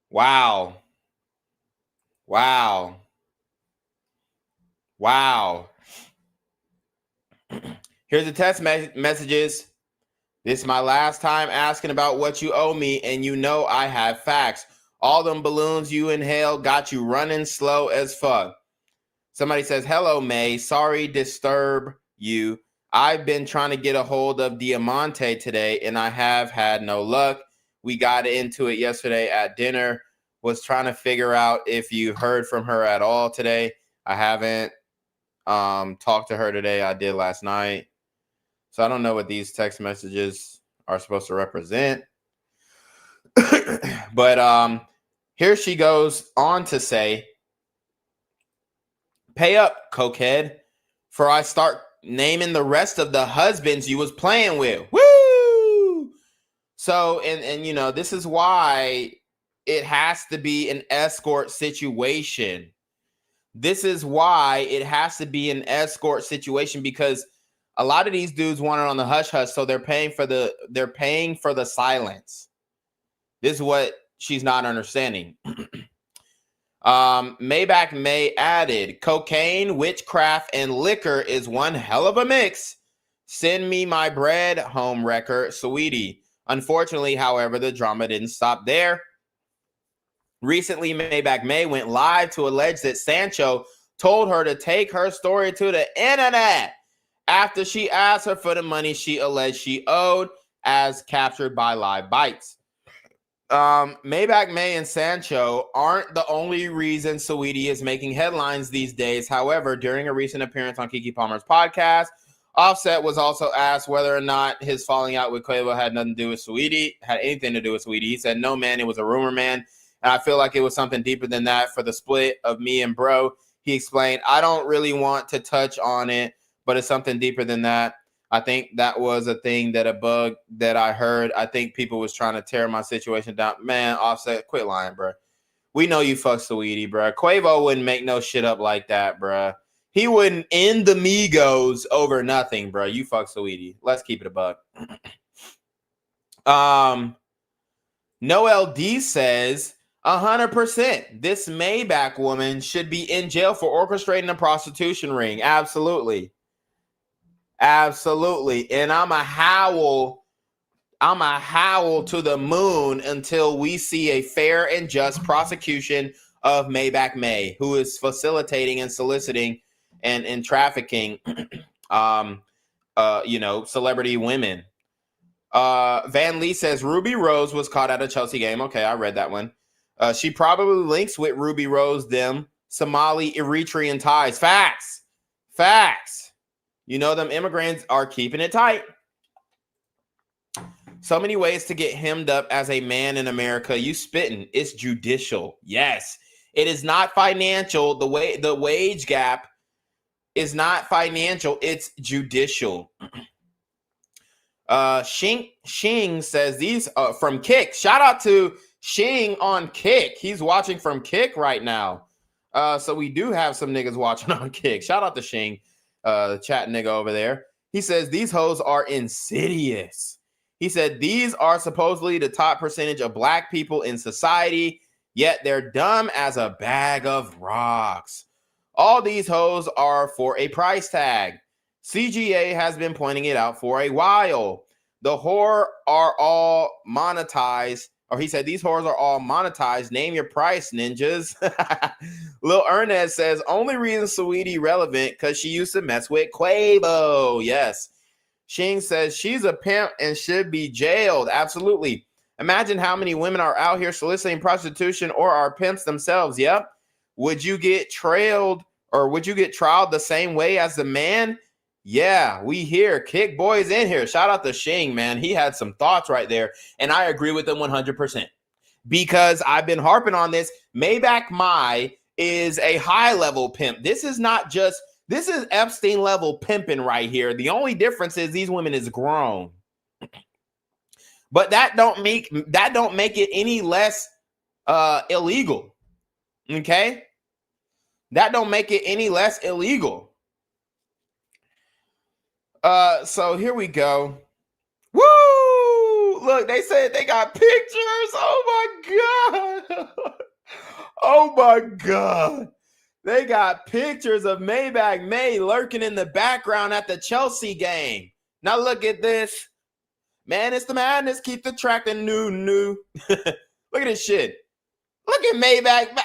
Wow. Wow. Wow. Here's the text messages. This is my last time asking about what you owe me, and you know I have facts. All them balloons you inhaled got you running slow as fuck. Somebody says, hello, May. Sorry disturb you. I've been trying to get a hold of Diamante today, and I have had no luck. We got into it yesterday at dinner. Was trying to figure out if you heard from her at all today. I haven't talked to her today. I did last night. So I don't know what these text messages are supposed to represent. But here she goes on to say, pay up, cokehead, for I start naming the rest of the husbands you was playing with. Woo! So, and you know, this is why it has to be an escort situation. This is why it has to be an escort situation, because a lot of these dudes want it on the hush hush, so they're paying for the silence. This is what she's not understanding. Maybach May added, cocaine, witchcraft, and liquor is one hell of a mix. Send me my bread, home wrecker, Saweetie. Unfortunately, however, the drama didn't stop there. Recently, Maybach May went live to allege that Sancho told her to take her story to the internet after she asked her for the money she alleged she owed, as captured by Live Bites. Maybach May and Sancho aren't the only reason Saweetie is making headlines these days. However, during a recent appearance on Keke Palmer's podcast, Offset was also asked whether or not his falling out with Quavo had anything to do with Saweetie. He said, no, man, it was a rumor, man. And I feel like it was something deeper than that for the split of me and bro. He explained, I don't really want to touch on it, but it's something deeper than that. I think that was a thing, that a bug that I heard. I think people was trying to tear my situation down. Man, Offset, quit lying, bro. We know you fuck Saweetie, bro. Quavo wouldn't make no shit up like that, bro. He wouldn't end the Migos over nothing, bro. You fuck Saweetie. Let's keep it a buck. Noel D says, 100%. This Maybach woman should be in jail for orchestrating a prostitution ring. Absolutely. Absolutely. And I'm a howl to the moon until we see a fair and just prosecution of Maybach May, who is facilitating and soliciting and trafficking celebrity women. Van Lee says Ruby Rose was caught at a Chelsea game. Okay, I read that one. She probably links with Ruby Rose, them Somali Eritrean ties. Facts. You know, them immigrants are keeping it tight. So many ways to get hemmed up as a man in America. You spitting. It's judicial. Yes. It is not financial. The wage gap is not financial. It's judicial. Shing says these from Kick. Shout out to Shing on Kick. He's watching from Kick right now. So we do have some niggas watching on Kick. Shout out to Shing. The chat nigga over there. He says these hoes are insidious. He said these are supposedly the top percentage of black people in society, yet they're dumb as a bag of rocks. All these hoes are for a price tag. CGA has been pointing it out for a while. The whore are all monetized. Or he said, these whores are all monetized. Name your price, ninjas. Lil Ernest says, only reason Saweetie relevant because she used to mess with Quavo. Yes. Shing says, she's a pimp and should be jailed. Absolutely. Imagine how many women are out here soliciting prostitution or are pimps themselves. Yep. Would you get trailed or would you get trialed the same way as the man? Yeah, we here. Kick Boy's in here. Shout out to Shing, man. He had some thoughts right there, and I agree with him 100%. Because I've been harping on this. Maybach Mai is a high-level pimp. This is Epstein-level pimping right here. The only difference is these women is grown. But that don't make it any less illegal. Okay? That don't make it any less illegal. So here we go. Woo! Look, they said they got pictures. Oh my God. Oh my God. They got pictures of Maybach May lurking in the background at the Chelsea game. Now look at this. Man, it's the madness. Keep the track and new. Look at this shit. Look at Maybach.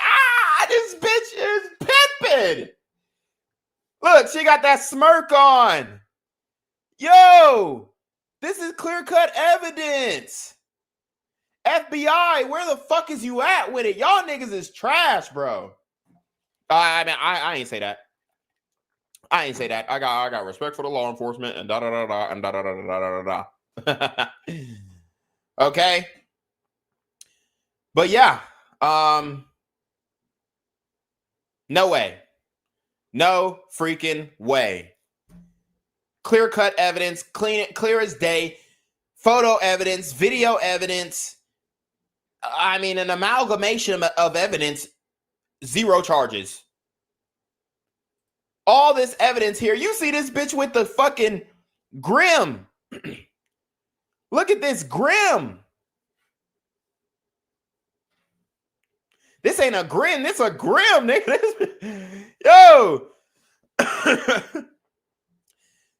This bitch is pimping. Look, she got that smirk on. Yo, this is clear-cut evidence. FBI, where the fuck is you at with it? Y'all niggas is trash, bro. I ain't say that. I ain't say that. I got respect for the law enforcement and da-da-da-da and da-da-da-da-da-da-da. Okay. But yeah, no way. No freaking way. Clear-cut evidence, clear as day, photo evidence, video evidence. I mean, an amalgamation of evidence, 0 charges. All this evidence here. You see this bitch with the fucking grim. Look at this grim. This ain't a grin. This a grim, nigga. Yo.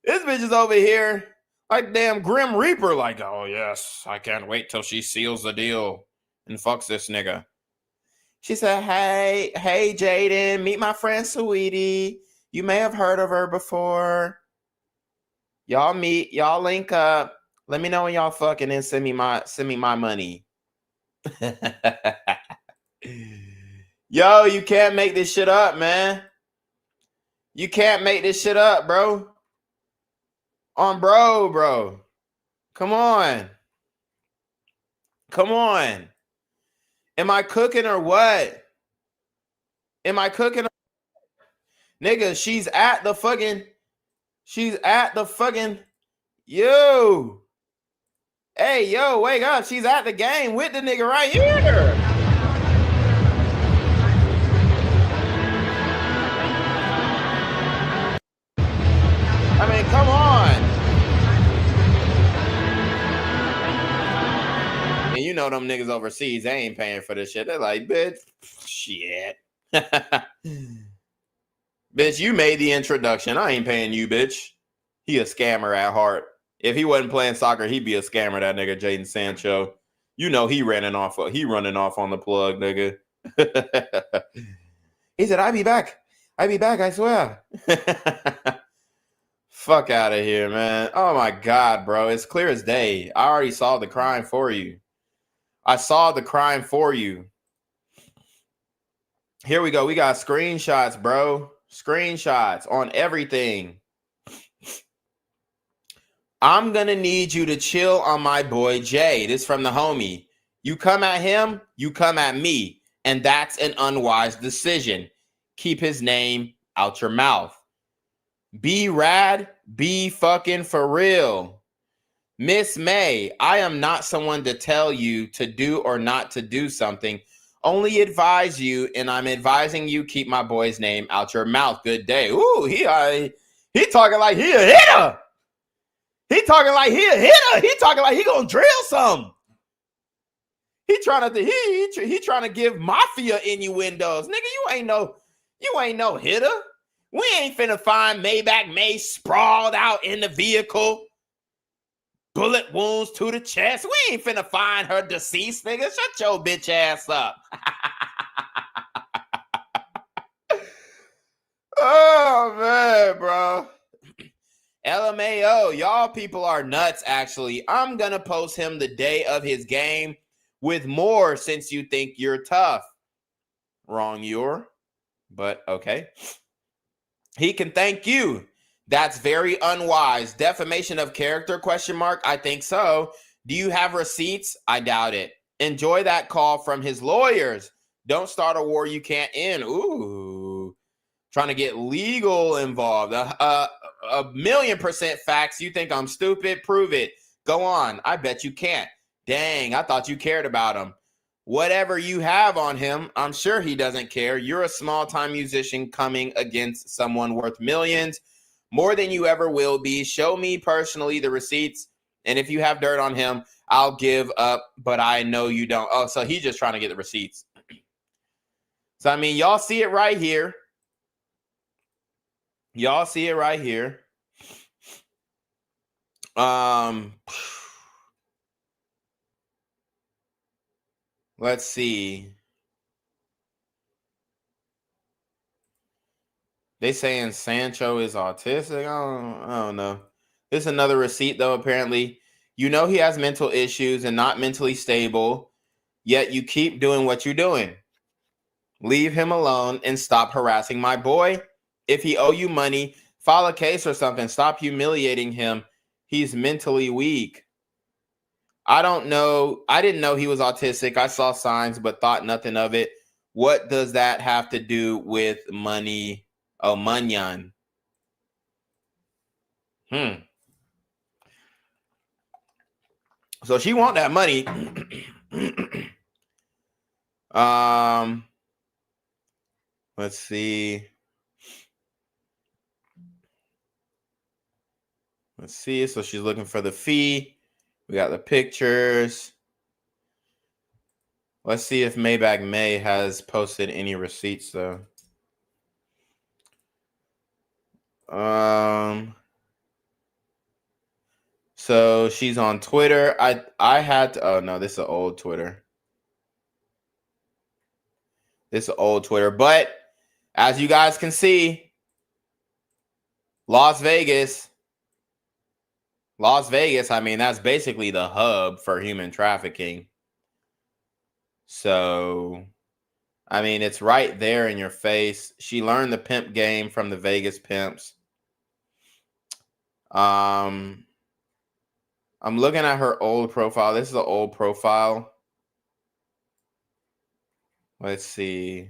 This bitch is over here like damn Grim Reaper. Like, oh, yes, I can't wait till she seals the deal and fucks this nigga. She said, hey, Jaden, meet my friend Saweetie. You may have heard of her before. Y'all meet, y'all link up. Let me know when y'all fucking and send me my money. Yo, you can't make this shit up, man. You can't make this shit up, bro. Bro. Come on. Am I cooking or what? Nigga, she's at the fucking, yo. Hey, yo, wake up. She's at the game with the nigga right here. I mean, come on. And you know them niggas overseas, they ain't paying for this shit. They're like, bitch, shit. Bitch, you made the introduction. I ain't paying you, bitch. He a scammer at heart. If he wasn't playing soccer, he'd be a scammer, that nigga Jaden Sancho. You know he running off on the plug, nigga. He said, I be back, I swear. Fuck out of here, man. Oh my God, bro. It's clear as day. I already saw the crime for you. Here we go. We got screenshots, bro. Screenshots on everything. I'm going to need you to chill on my boy Jay. This from the homie. You come at him, you come at me. And that's an unwise decision. Keep his name out your mouth. Be rad, be fucking for real. Miss May, I am not someone to tell you to do or not to do something. Only advise you, and I'm advising you keep my boy's name out your mouth. Good day. Ooh, he talking like he a hitter. He talking like he a hitter. He talking like he gonna drill some. He trying to give mafia innuendos. Nigga, you ain't no hitter. We ain't finna find Maybach May sprawled out in the vehicle. Bullet wounds to the chest. We ain't finna find her deceased, nigga. Shut your bitch ass up. Oh, man, bro. LMAO, y'all people are nuts, actually. I'm gonna post him the day of his game with more since you think you're tough. Wrong, but okay. He can thank you. That's very unwise. Defamation of character, question mark? I think so. Do you have receipts? I doubt it. Enjoy that call from his lawyers. Don't start a war you can't end. Ooh. Trying to get legal involved. A million% facts. You think I'm stupid? Prove it. Go on. I bet you can't. Dang, I thought you cared about him. Whatever you have on him, I'm sure he doesn't care. You're a small-time musician coming against someone worth millions, more than you ever will be. Show me personally the receipts, and if you have dirt on him, I'll give up, but I know you don't. Oh, so he's just trying to get the receipts. So, I mean, y'all see it right here. Y'all see it right here. Let's see. They saying Sancho is autistic. I don't know. This is another receipt, though, apparently. You know he has mental issues and not mentally stable, yet you keep doing what you're doing. Leave him alone and stop harassing my boy. If he owe you money, file a case or something. Stop humiliating him. He's mentally weak. I don't know. I didn't know he was autistic. I saw signs, but thought nothing of it. What does that have to do with money? Oh, Munyan. So she want that money. Let's see. Let's see. So she's looking for the fee. We got the pictures. Let's see if Maybach May has posted any receipts though. So she's on Twitter. I had to, oh no, this is an old Twitter. This is an old Twitter, but as you guys can see, Las Vegas, I mean, that's basically the hub for human trafficking. So, I mean, it's right there in your face. She learned the pimp game from the Vegas pimps. I'm looking at her old profile. This is an old profile. Let's see.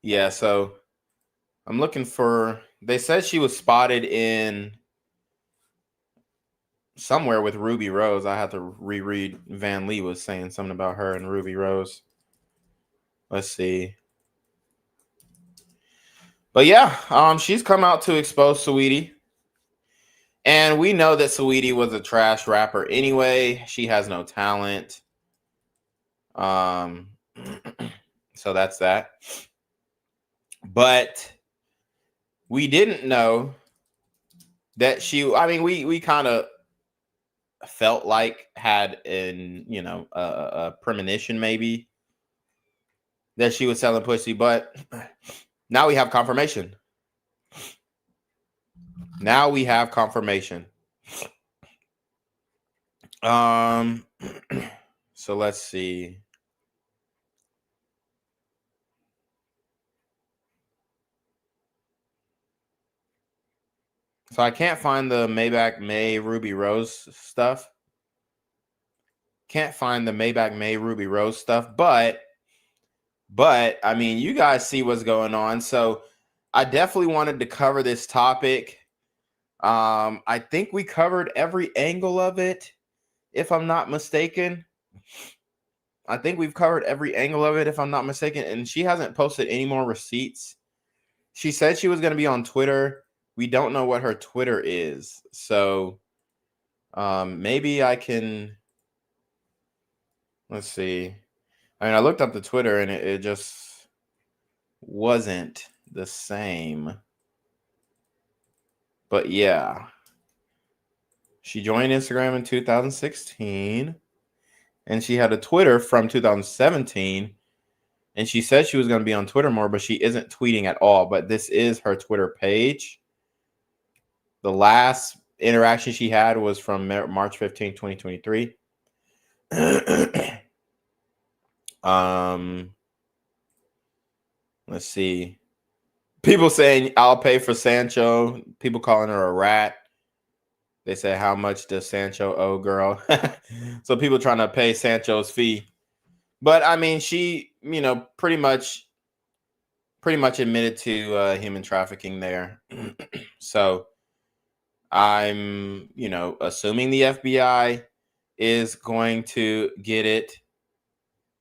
Yeah, so I'm looking for, they said she was spotted in somewhere with Ruby Rose. I had to reread. Van Lee was saying something about her and Ruby Rose. Let's see. But yeah, she's come out to expose Saweetie. And we know that Saweetie was a trash rapper anyway. She has no talent. So that's that. But we didn't know that she, I mean, we kind of felt like had a premonition maybe that she was selling pussy, but now we have confirmation. So let's see. So I can't find the Maybach May Ruby Rose stuff. But I mean, you guys see what's going on. So I definitely wanted to cover this topic. I think we covered every angle of it, if I'm not mistaken. And she hasn't posted any more receipts. She said she was going to be on Twitter. We don't know what her Twitter is. So maybe I can, let's see. I mean, I looked up the Twitter and it just wasn't the same. But yeah, she joined Instagram in 2016 and she had a Twitter from 2017. And she said she was going to be on Twitter more, but she isn't tweeting at all. But this is her Twitter page. The last interaction she had was from March 15, 2023. Let's see. People saying I'll pay for Sancho. People calling her a rat. They say, how much does Sancho owe, girl? So people trying to pay Sancho's fee. But I mean, she, pretty much admitted to human trafficking there. So I'm, assuming the FBI is going to get it.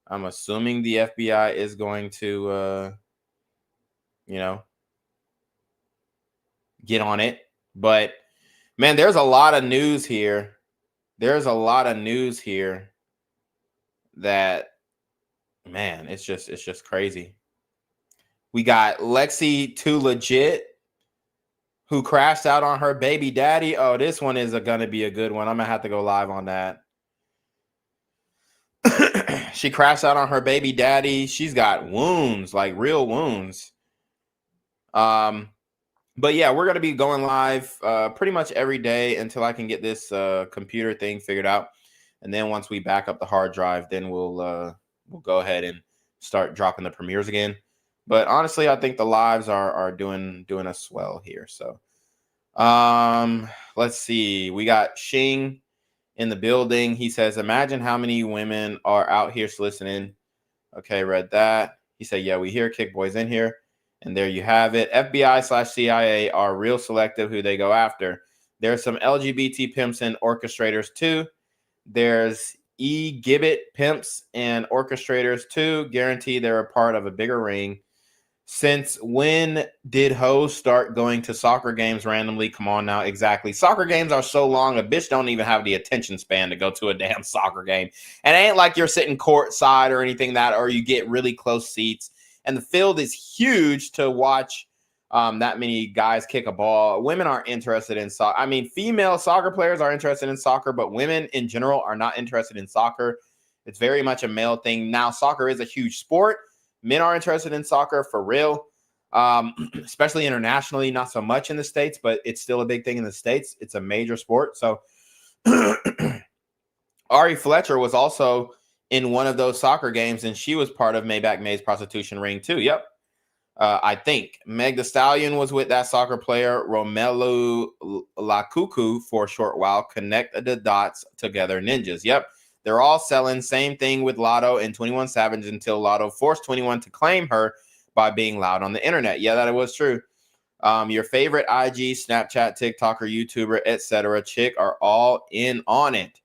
I'm assuming the FBI is going to, get on it. But man, there's a lot of news here. That, man, it's just crazy. We got Lexi Too Legit, who crashed out on her baby daddy. Oh, this one is going to be a good one. I'm going to have to go live on that. She crashed out on her baby daddy. She's got wounds, like real wounds. But yeah, we're going to be going live pretty much every day until I can get this computer thing figured out. And then once we back up the hard drive, then we'll go ahead and start dropping the premieres again. But honestly, I think the lives are doing us well here. So let's see. We got Shing in the building. He says, imagine how many women are out here listening. Okay, read that. He said, yeah, we hear Kick Boys in here. And there you have it. FBI/CIA are real selective who they go after. There's some LGBT pimps and orchestrators too. There's e-gibbet pimps and orchestrators too. Guarantee they're a part of a bigger ring. Since when did hoes start going to soccer games randomly? Come on now, exactly. Soccer games are so long, a bitch don't even have the attention span to go to a damn soccer game. And it ain't like you're sitting courtside or anything or you get really close seats. And the field is huge to watch that many guys kick a ball. Women aren't interested in soccer. I mean, female soccer players are interested in soccer, but women in general are not interested in soccer. It's very much a male thing. Now, soccer is a huge sport. Men are interested in soccer for real, especially internationally, not so much in the States, but it's still a big thing in the States. It's a major sport. So Ari Fletcher was also in one of those soccer games, and she was part of Maybach May's prostitution ring too. Yep. I think Meg Thee Stallion was with that soccer player, Romelu Lukaku, for a short while. Connect the dots together, ninjas. Yep. They're all selling. Same thing with Lotto and 21 Savage until Lotto forced 21 to claim her by being loud on the internet. Yeah, that was true. Your favorite IG, Snapchat, TikToker, YouTuber, etc. chick are all in on it.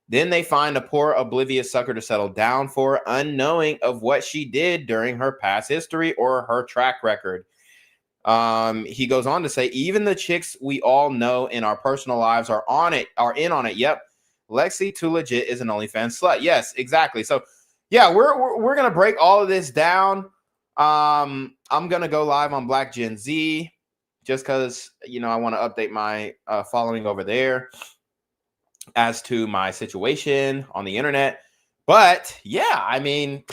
Then they find a poor, oblivious sucker to settle down for, unknowing of what she did during her past history or her track record. He goes on to say, even the chicks we all know in our personal lives are in on it. Yep. Lexi Too Legit is an OnlyFans slut. Yes, exactly. So yeah, we're gonna break all of this down. I'm gonna go live on Black Gen Z just because I want to update my following over there as to my situation on the internet. But yeah, I mean,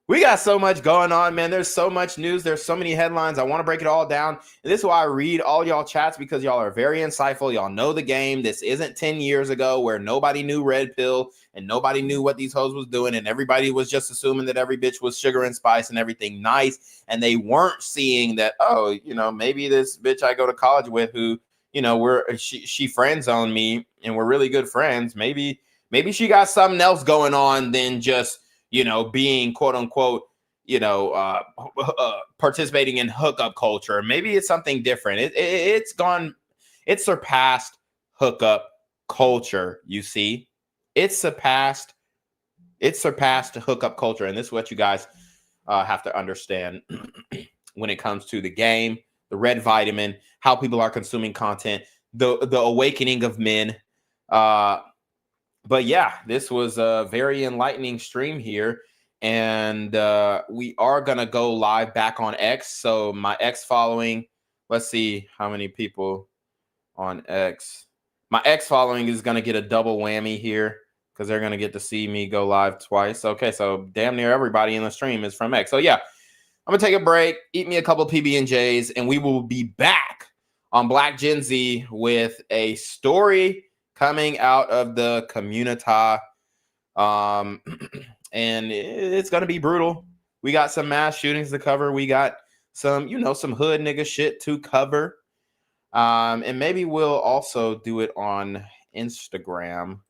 we got so much going on, man. There's so much news. There's so many headlines. I want to break it all down. And this is why I read all y'all chats, because y'all are very insightful. Y'all know the game. This isn't 10 years ago where nobody knew Red Pill and nobody knew what these hoes was doing. And everybody was just assuming that every bitch was sugar and spice and everything nice. And they weren't seeing that, oh, maybe this bitch I go to college with who, she friend zoned me and we're really good friends. Maybe she got something else going on than just, being quote unquote, participating in hookup culture. Maybe it's something different. It's surpassed hookup culture. You see, it's surpassed hookup culture. And this is what you guys have to understand when it comes to the game, the red vitamin, how people are consuming content, the awakening of men. But yeah, this was a very enlightening stream here. And we are going to go live back on X. So my X following, let's see how many people on X. My X following is going to get a double whammy here because they're going to get to see me go live twice. Okay, so damn near everybody in the stream is from X. So yeah, I'm going to take a break, eat me a couple PB&Js, and we will be back on Black Gen Z with a story coming out of the community. and it's gonna be brutal. We got some mass shootings to cover. We got some, some hood nigga shit to cover. And maybe we'll also do it on Instagram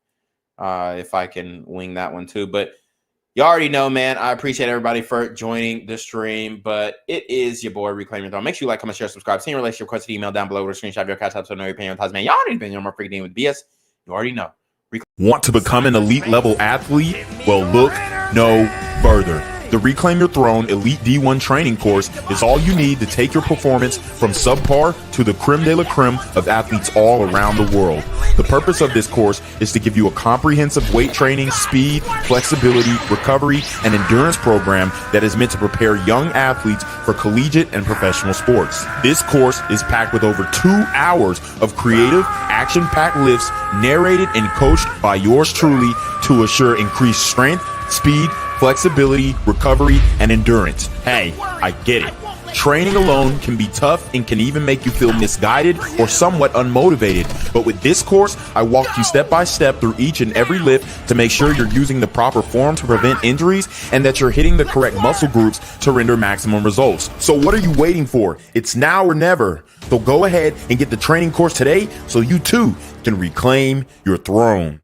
if I can wing that one too. But you already know, man, I appreciate everybody for joining the stream. But it is your boy, Reclaim Your Throne. Make sure you like, comment, share, subscribe. Send your relationship request email down below with a screenshot of your CashApp so I know you're paying on time. Man, y'all ain't been no more freaking with BS. You already know. Want to become an elite level athlete? Well, look no further. The Reclaim Your Throne Elite D1 training course is all you need to take your performance from subpar to the creme de la creme of athletes all around the world. The purpose of this course is to give you a comprehensive weight training, speed, flexibility, recovery, and endurance program that is meant to prepare young athletes for collegiate and professional sports. This course is packed with over 2 hours of creative, action-packed lifts narrated and coached by yours truly to assure increased strength, speed, flexibility, recovery, and endurance. Hey, I get it. Training alone can be tough and can even make you feel misguided or somewhat unmotivated. But with this course, I walk you step by step through each and every lift to make sure you're using the proper form to prevent injuries and that you're hitting the correct muscle groups to render maximum results. So what are you waiting for? It's now or never. So go ahead and get the training course today so you too can reclaim your throne.